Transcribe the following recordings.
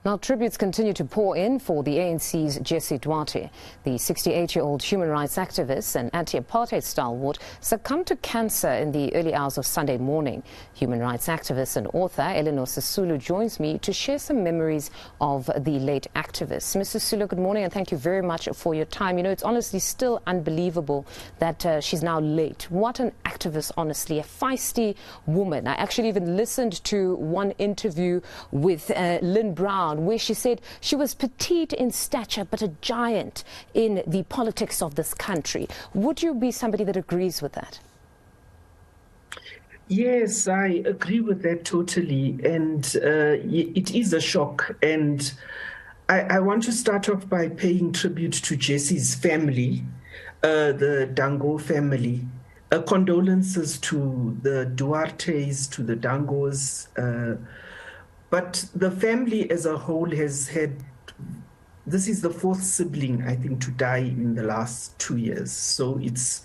Now, tributes continue to pour in for the ANC's Jessie Duarte. The 68-year-old human rights activist and anti-apartheid stalwart succumbed to cancer in the early hours of Sunday morning. Human rights activist and author Elinor Sisulu joins me to share some memories of the late activist. Ms. Sisulu, good morning and thank you very much for your time. You know, it's honestly still unbelievable that she's now late. What an activist, honestly, a feisty woman. I actually even listened to one interview with Lynn Brown, where she said she was petite in stature but a giant in the politics of this country. Would you be somebody that agrees with that? Yes, I agree with that totally, and it is a shock. And I want to start off by paying tribute to Jessie's family, the Dango family. Condolences to the Duartes, to the Dangos, but the family as a whole has had, this is the fourth sibling, I think, to die in the last 2 years. So it's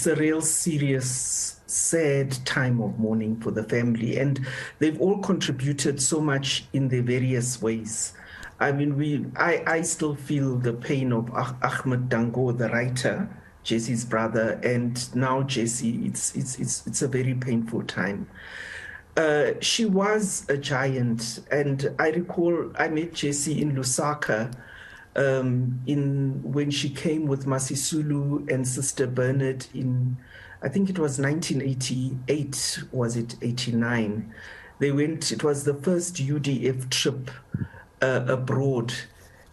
a real serious, sad time of mourning for the family. And they've all contributed so much in their various ways. I mean, I still feel the pain of Ahmed Dango, the writer, Jessie's brother, and now Jessie. It's a very painful time. She was a giant, and I recall I met Jessie in Lusaka when she came with Masisulu and Sister Bernard in, I think it was 1988, was it 89? They went, it was the first UDF trip abroad,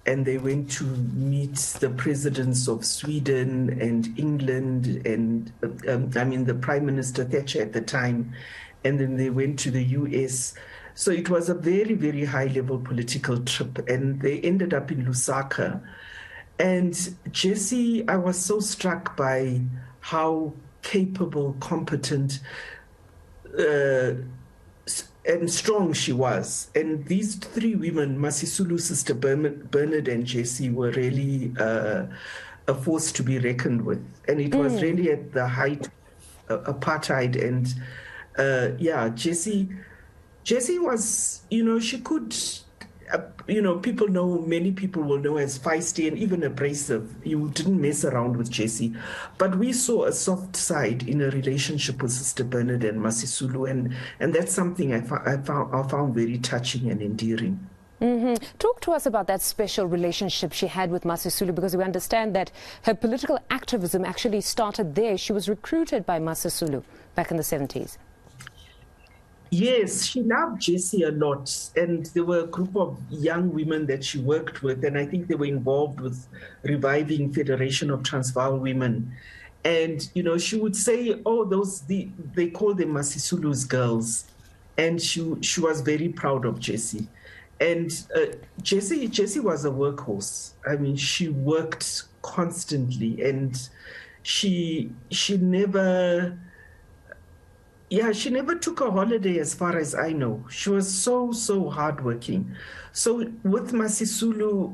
and they went to meet the presidents of Sweden and England and, the Prime Minister Thatcher at the time, and then they went to the US. So it was a very, very high-level political trip, and they ended up in Lusaka. And Jessie, I was so struck by how capable, competent, and strong she was. And these three women, Masisulu, Sister Bernard, and Jessie, were really a force to be reckoned with. And it was really at the height of apartheid. And Jessie was, she could, many people will know as feisty and even abrasive. You didn't mess around with Jessie. But we saw a soft side in a relationship with Sister Bernard and Masisulu, and that's something I found very touching and endearing. Talk to us about that special relationship she had with Masisulu, because we understand that her political activism actually started there. She was recruited by Masisulu back in the 70s. Yes, she loved Jessie a lot, and there were a group of young women that she worked with, and I think they were involved with reviving Federation of Transvaal Women. And, she would say, they call them Masisulu's girls, and she was very proud of Jessie. And Jessie was a workhorse. I mean, she worked constantly, and she never took a holiday as far as I know. She was so hardworking. So with Masisulu,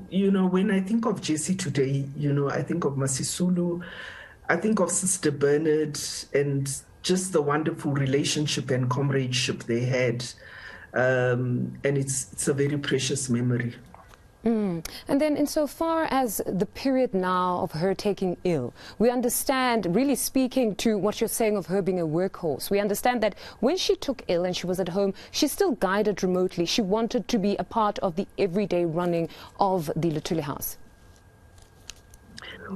when I think of Jessie today, I think of Masisulu, I think of Sister Bernard, and just the wonderful relationship and comradeship they had. And it's a very precious memory. And then insofar as the period now of her taking ill, we understand, really speaking to what you're saying of her being a workhorse, we understand that when she took ill and she was at home, she still guided remotely. She wanted to be a part of the everyday running of the Luthuli House.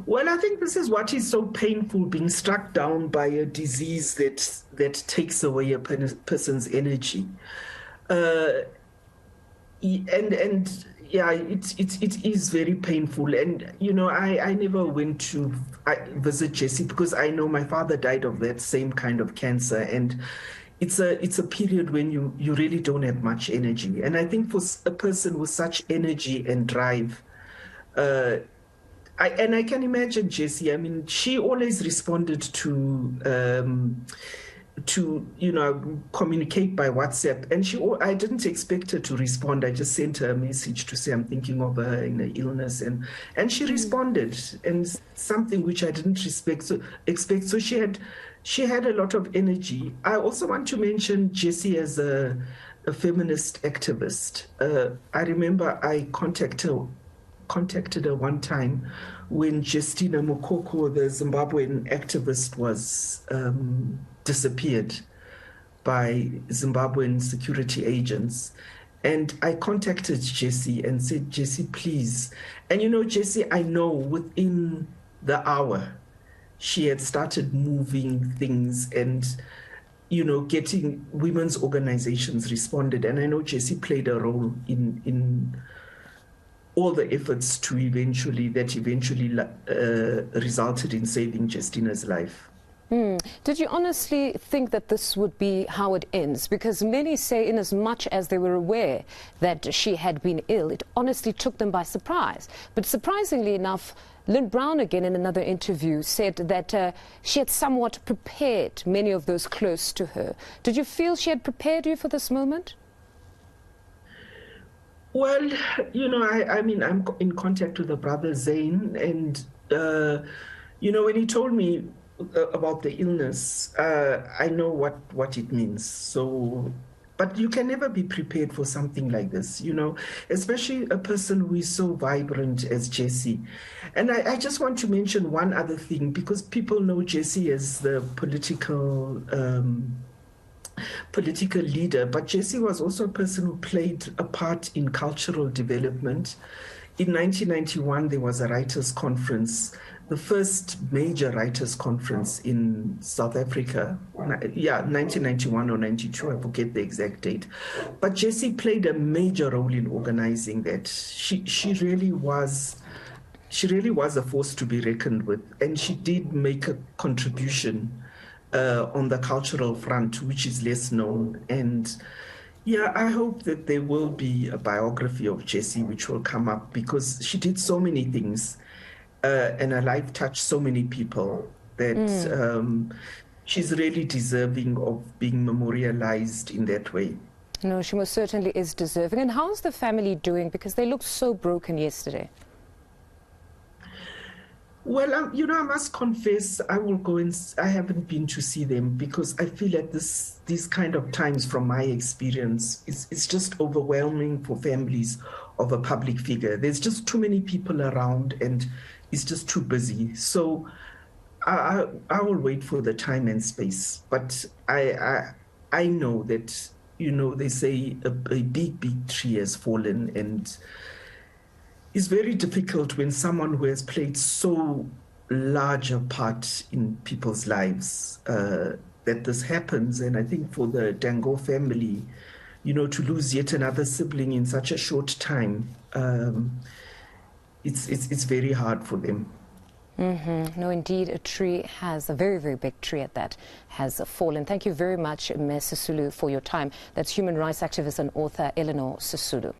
Well, I think this is what is so painful, being struck down by a disease that takes away a person's energy. Yeah, it is very painful. And, I never went to visit Jessie because I know my father died of that same kind of cancer. And it's a period when you really don't have much energy. And I think for a person with such energy and drive, I can imagine Jessie. I mean, she always responded to communicate by WhatsApp, and I didn't expect her to respond. I just sent her a message to say I'm thinking of her in her illness, and she responded, and something which I didn't expect. So she had a lot of energy. I also want to mention Jessie as a a feminist activist. I remember I contacted her one time when Justina Mokoko, the Zimbabwean activist, was disappeared by Zimbabwean security agents. And I contacted Jessie and said, Jessie, please. And Jessie, I know within the hour, she had started moving things and, getting women's organizations responded. And I know Jessie played a role in all the efforts to eventually resulted in saving Justina's life. Did you honestly think that this would be how it ends? Because many say in as much as they were aware that she had been ill, it honestly took them by surprise. But surprisingly enough, Lynn Brown again in another interview said that she had somewhat prepared many of those close to her. Did you feel she had prepared you for this moment? Well, I mean, I'm in contact with the brother Zain, and, when he told me about the illness, I know what it means. So, but you can never be prepared for something like this, especially a person who is so vibrant as Jessie. And I just want to mention one other thing, because people know Jessie as the political leader, but Jessie was also a person who played a part in cultural development. In 1991, there was a writers' conference, the first major writers' conference in South Africa. Yeah, 1991 or 92, I forget the exact date. But Jessie played a major role in organizing that. She really was a force to be reckoned with, and she did make a contribution on the cultural front, which is less known. And yeah, I hope that there will be a biography of Jessie which will come up, because she did so many things and her life touched so many people that she's really deserving of being memorialized in that way. No, she most certainly is deserving. And how's the family doing? Because they looked so broken yesterday. Well, I must confess, I haven't been to see them, because I feel at these kind of times, from my experience, it's just overwhelming for families of a public figure. There's just too many people around and it's just too busy. So I will wait for the time and space. But I know that, they say a big tree has fallen, and it's very difficult when someone who has played so large a part in people's lives that this happens. And I think for the Dango family, to lose yet another sibling in such a short time, it's very hard for them. No, indeed, a very, very big tree at that, has fallen. Thank you very much, Ms. Sisulu, for your time. That's human rights activist and author Elinor Sisulu.